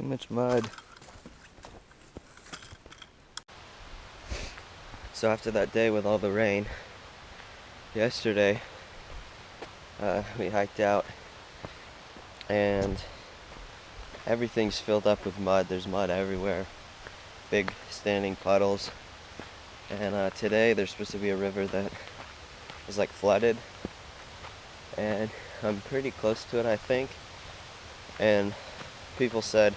Too much mud. So after that day with all the rain, yesterday we hiked out and everything's filled up with mud. There's mud everywhere. Big standing puddles. And today there's supposed to be a river that is like flooded. And I'm pretty close to it, I think. And people said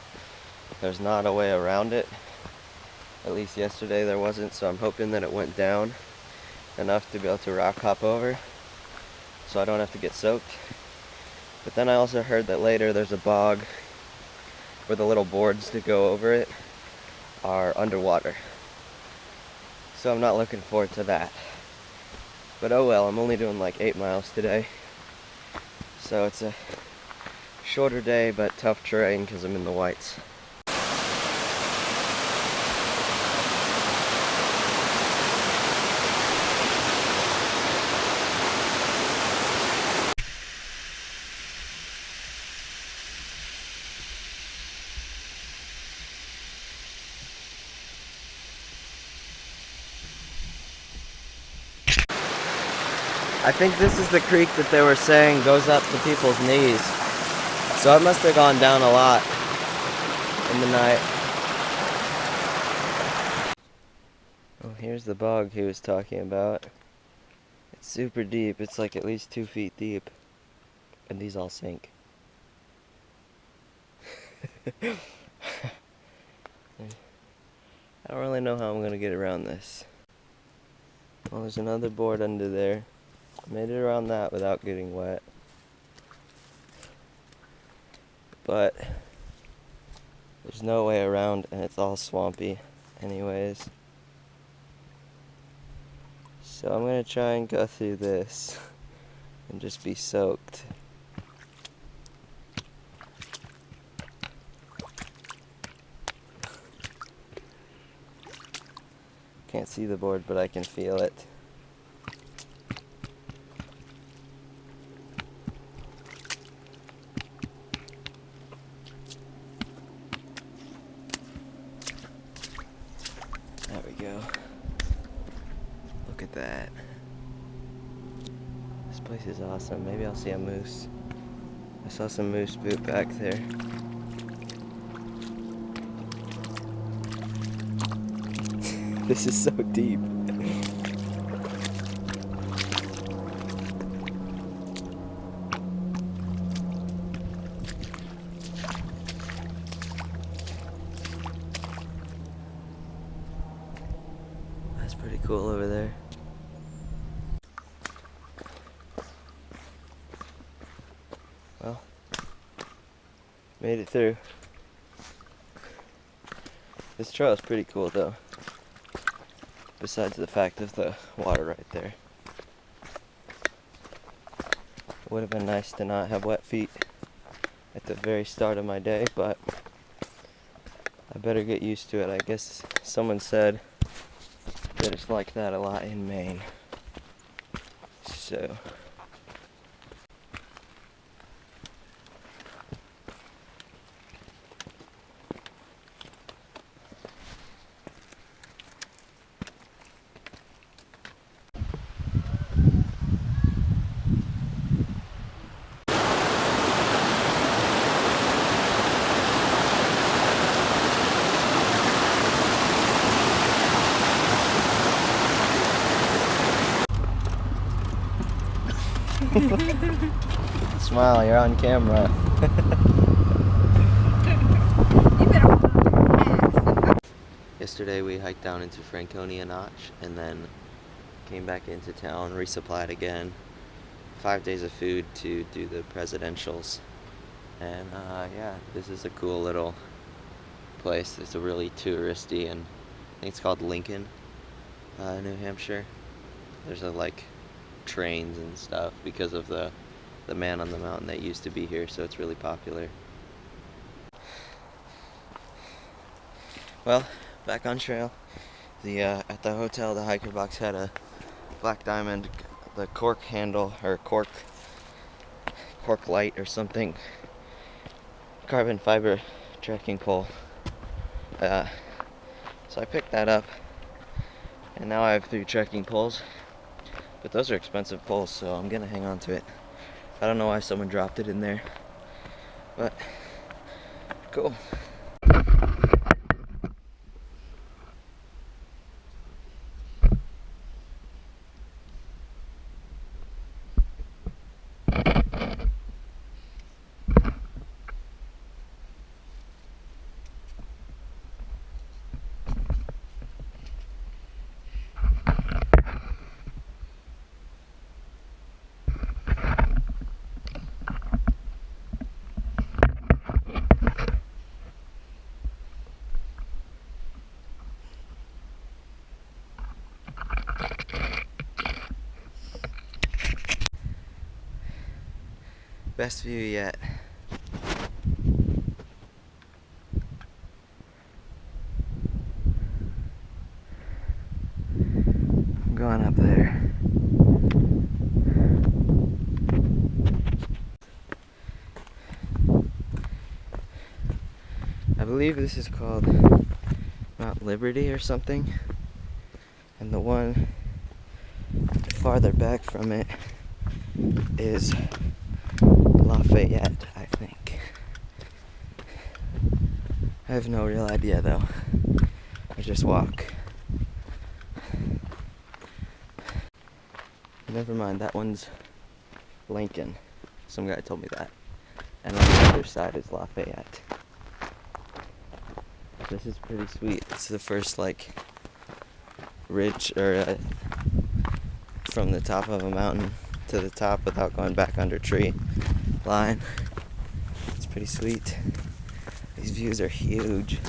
there's not a way around it. At least yesterday there wasn't, so I'm hoping that it went down enough to be able to rock hop over so I don't have to get soaked. But then I also heard that later there's a bog where the little boards to go over it are underwater. So I'm not looking forward to that. But oh well, I'm only doing like 8 miles today. So it's a shorter day but tough terrain because I'm in the whites. I think this is the creek that they were saying goes up to people's knees. So it must have gone down a lot in the night. Oh, here's the bog he was talking about. It's super deep. It's like at least 2 feet deep. And these all sink. I don't really know how I'm gonna get around this. Well, there's another board under there. I made it around that without getting wet. But there's no way around and it's all swampy anyways. So I'm gonna try and go through this and just be soaked. Can't see the board, but I can feel it. There we go. Look at that. This place is awesome. Maybe I'll see a moose. I saw some moose boot back there. This is so deep. That's pretty cool over there. Well, made it through. This trail is pretty cool though. Besides the fact of the water right there. It would have been nice to not have wet feet at the very start of my day, but I better get used to it. I guess someone said that it's like that a lot in Maine. So smile, you're on camera. Yesterday we hiked down into Franconia Ridge and then came back into town, resupplied again. 5 days of food to do the presidentials. And yeah, this is a cool little place. It's a really touristy, and I think it's called Lincoln, New Hampshire. There's like trains and stuff because of the man on the mountain that used to be here, so it's really popular. Well, back on trail. At the hotel, the hiker box had a black diamond, the cork handle or cork light or something, carbon fiber trekking pole. So I picked that up, and now I have 3 trekking poles. But those are expensive poles, so I'm gonna hang on to it. I don't know why someone dropped it in there, but cool. Best view yet. I'm going up there. I believe this is called Mount Liberty or something. And the one farther back from it is Lafayette, I think. I have no real idea though. I just walk. Never mind, that one's Lincoln. Some guy told me that. And on the other side is Lafayette. This is pretty sweet. It's the first like ridge or from the top of a mountain to the top without going back under tree line. It's pretty sweet. These views are huge.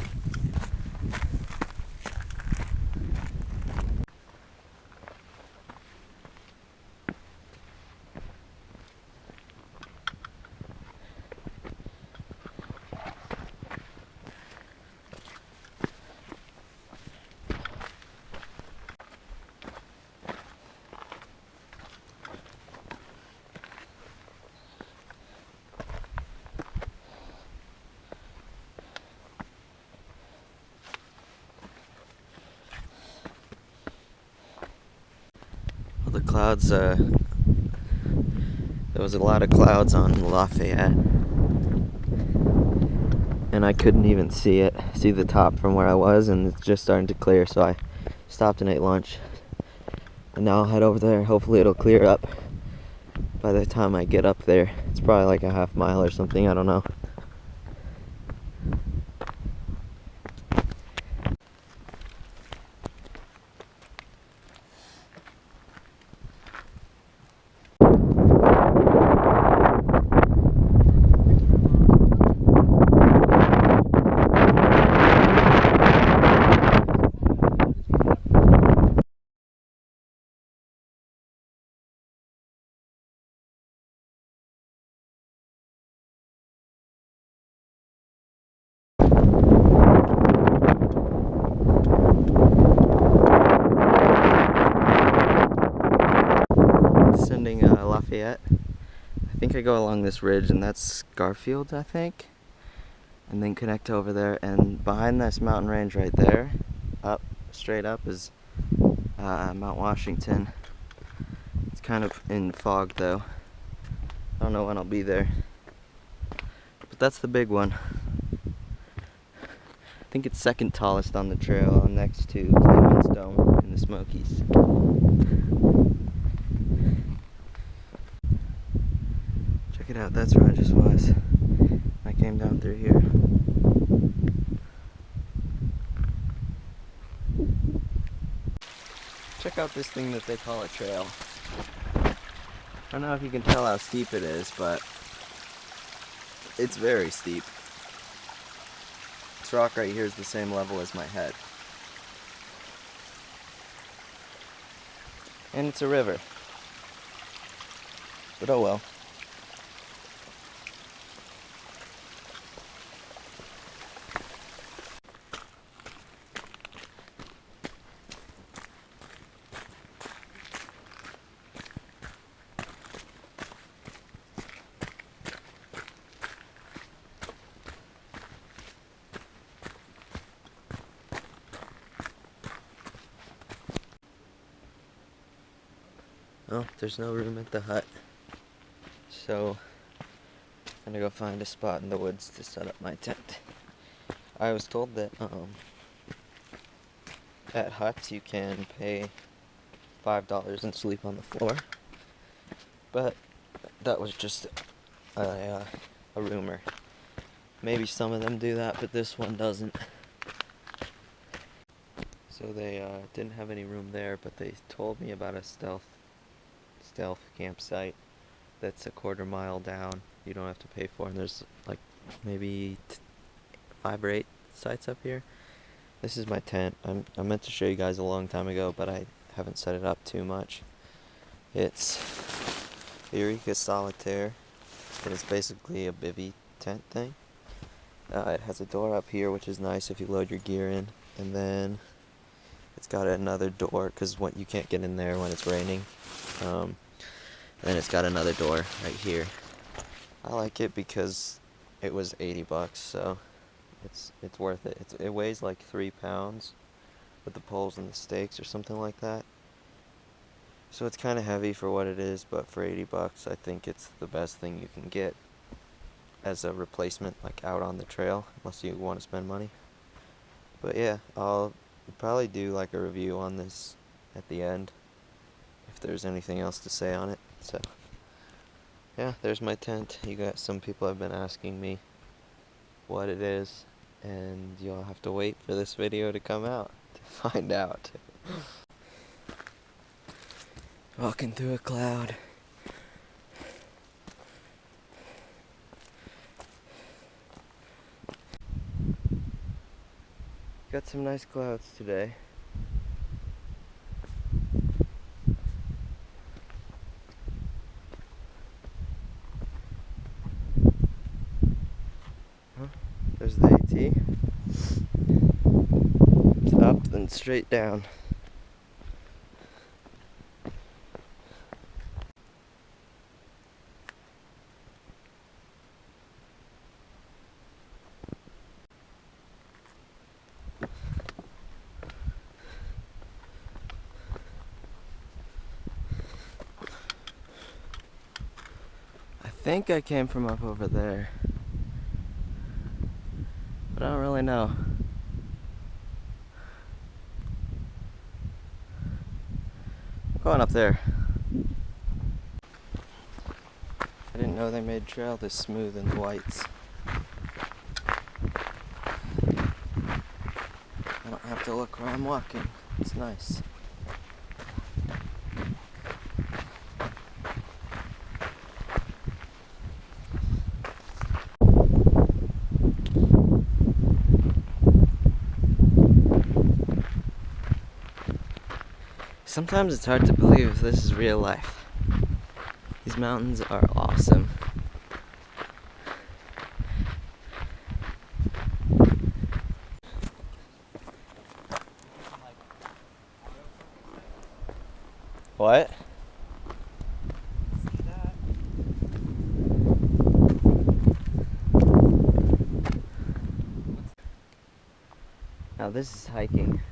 The clouds, there was a lot of clouds on Lafayette, and I couldn't even see the top from where I was, and it's just starting to clear, so I stopped and ate lunch, and now I'll head over there. Hopefully it'll clear up by the time I get up there. It's probably like a half mile or something, I don't know. Lafayette. I think I go along this ridge, and that's Garfield, I think, and then connect over there, and behind this mountain range right there, straight up, is Mount Washington. It's kind of in fog though. I don't know when I'll be there, but that's the big one. I think it's second tallest on the trail, next to Clemens Dome in the Smokies. Check it out, that's where I just was. I came down through here. Check out this thing that they call a trail. I don't know if you can tell how steep it is, but it's very steep. This rock right here is the same level as my head. And it's a river. But oh well. Well, there's no room at the hut, so I'm gonna go find a spot in the woods to set up my tent. I was told that at huts you can pay $5 and sleep on the floor, but that was just a rumor. Maybe some of them do that, but this one doesn't. So they didn't have any room there, but they told me about a stealth campsite that's a quarter-mile down. You don't have to pay for, and there's like maybe 5 or 8 sites up here. This is my tent. I meant to show you guys a long time ago, but I haven't set it up too much. It's Thruhike solitaire. And it's basically a bivvy tent thing. It has a door up here, which is nice if you load your gear in, and then it's got another door because you can't get in there when it's raining. And then it's got another door right here. I like it because it was $80, so it's worth it. It weighs like 3 pounds with the poles and the stakes or something like that. So it's kind of heavy for what it is, but for $80, I think it's the best thing you can get as a replacement, like out on the trail, unless you want to spend money. But yeah, I'll probably do like a review on this at the end if there's anything else to say on it. So yeah, there's my tent. You got some people have been asking me what it is, and you'll have to wait for this video to come out to find out. Walking through a cloud. Got some nice clouds today. Huh? There's the AT. It's up then straight down. I think I came from up over there, but I don't really know. I'm going up there. I didn't know they made trail this smooth in the whites. I don't have to look where I'm walking. It's nice. Sometimes it's hard to believe this is real life. These mountains are awesome. What? See that? Now this is hiking.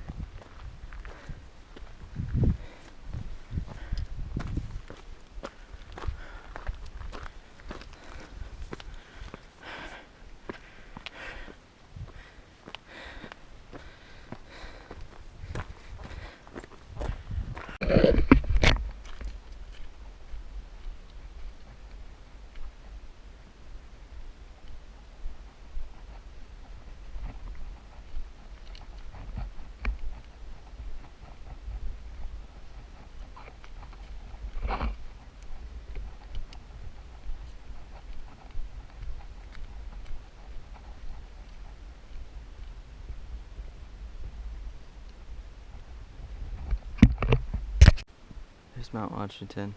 There's Mount Washington.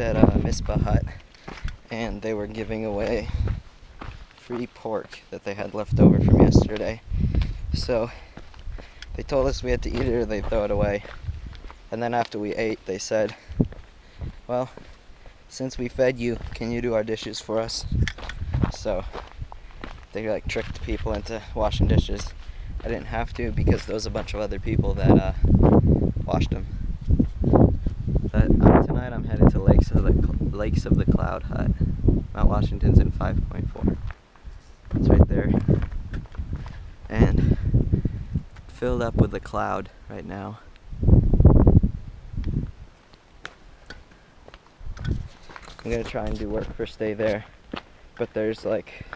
at Mispa Hut, and they were giving away free pork that they had left over from yesterday. So they told us we had to eat it or they'd throw it away. And then after we ate, they said, well, since we fed you, can you do our dishes for us? So they like tricked people into washing dishes. I didn't have to because there was a bunch of other people that washed them. But tonight I'm headed to Lakes of the Cloud Hut. Mount Washington's in 5.4. It's right there. And filled up with a cloud right now. I'm gonna try and do work first day there, but there's like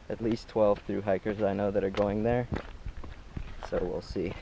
at least 12 through hikers I know that are going there, so we'll see.